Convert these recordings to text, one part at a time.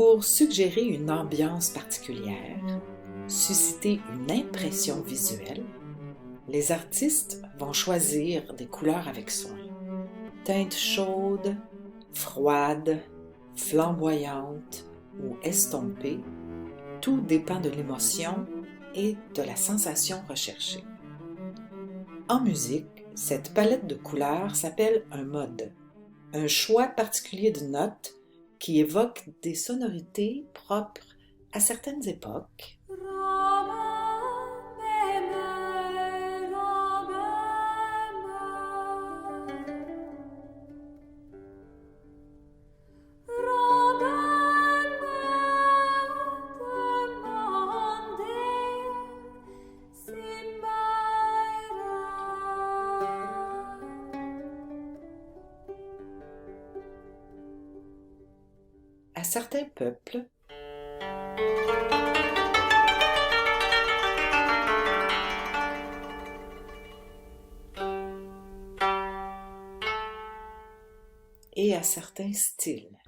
Pour suggérer une ambiance particulière, susciter une impression visuelle, les artistes vont choisir des couleurs avec soin. Teintes chaudes, froides, flamboyantes ou estompées, tout dépend de l'émotion et de la sensation recherchée. En musique, cette palette de couleurs s'appelle un mode, un choix particulier de notes qui évoque des sonorités propres à certaines époques. À certains peuples, et à certains styles.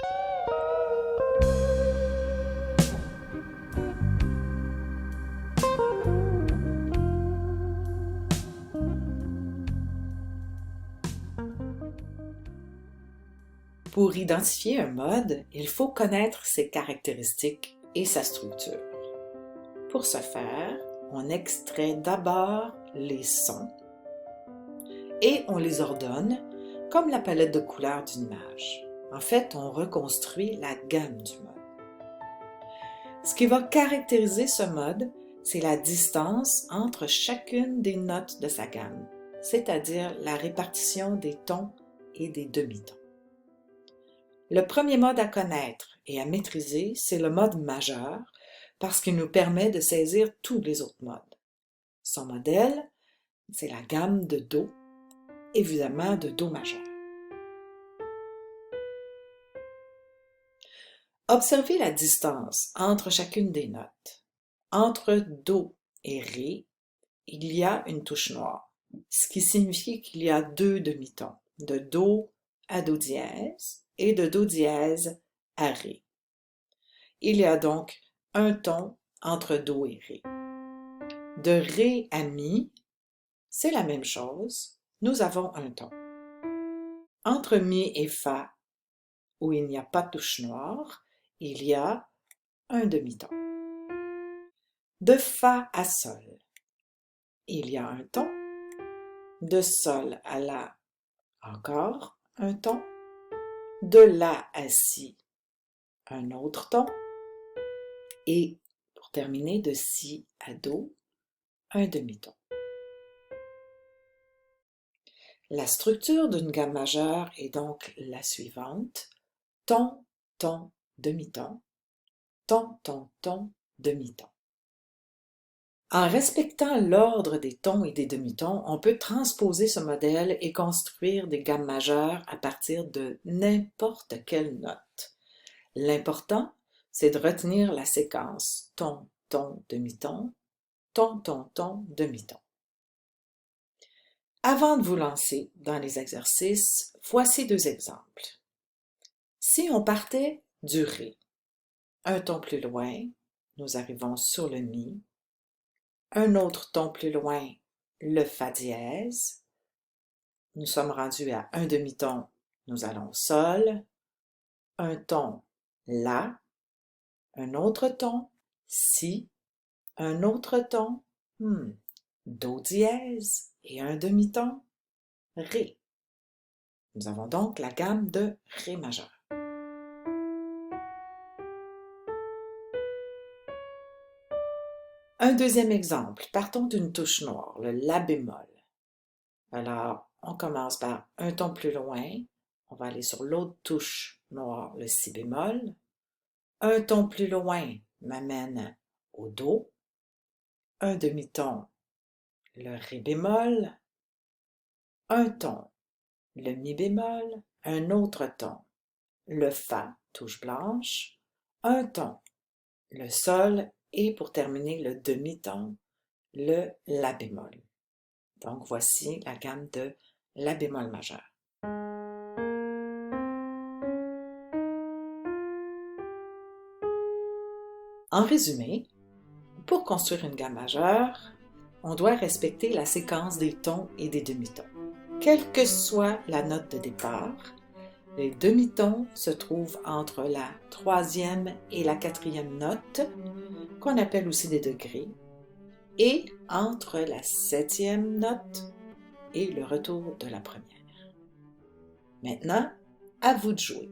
Pour identifier un mode, il faut connaître ses caractéristiques et sa structure. Pour ce faire, on extrait d'abord les sons et on les ordonne comme la palette de couleurs d'une image. En fait, on reconstruit la gamme du mode. Ce qui va caractériser ce mode, c'est la distance entre chacune des notes de sa gamme, c'est-à-dire la répartition des tons et des demi-tons. Le premier mode à connaître et à maîtriser, c'est le mode majeur parce qu'il nous permet de saisir tous les autres modes. Son modèle, c'est la gamme de Do, évidemment de Do majeur. Observez la distance entre chacune des notes. Entre Do et Ré, il y a une touche noire, ce qui signifie qu'il y a deux demi-tons, de Do à Do dièse et de Do dièse à Ré. Il y a donc un ton entre Do et Ré. De Ré à Mi, c'est la même chose, nous avons un ton. Entre Mi et Fa, où il n'y a pas de touche noire, il y a un demi-ton. De Fa à Sol, il y a un ton. De Sol à La, encore un ton. De La à Si, un autre ton. Et pour terminer, de Si à Do, un demi-ton. La structure d'une gamme majeure est donc la suivante: ton, ton, demi-ton, ton, ton, ton, demi-ton. En respectant l'ordre des tons et des demi-tons, on peut transposer ce modèle et construire des gammes majeures à partir de n'importe quelle note. L'important, c'est de retenir la séquence ton, ton, demi-ton, ton, ton, ton, demi-ton. Avant de vous lancer dans les exercices, voici deux exemples. Si on partait du Ré, un ton plus loin, nous arrivons sur le Mi, un autre ton plus loin, le Fa dièse, nous sommes rendus à un demi-ton, nous allons Sol, un ton La, un autre ton Si, un autre ton Do dièse et un demi-ton Ré. Nous avons donc la gamme de Ré majeur. Un deuxième exemple, partons d'une touche noire, le La bémol. Alors, on commence par un ton plus loin, on va aller sur l'autre touche noire, le Si bémol. Un ton plus loin m'amène au Do. Un demi-ton, le Ré bémol. Un ton, le Mi bémol. Un autre ton, le Fa, touche blanche. Un ton, le Sol. Et pour terminer, le demi-ton, le La bémol. Donc, voici la gamme de La bémol majeur. En résumé, pour construire une gamme majeure, on doit respecter la séquence des tons et des demi-tons. Quelle que soit la note de départ, les demi-tons se trouvent entre la troisième et la quatrième note, qu'on appelle aussi des degrés, et entre la septième note et le retour de la première. Maintenant, à vous de jouer.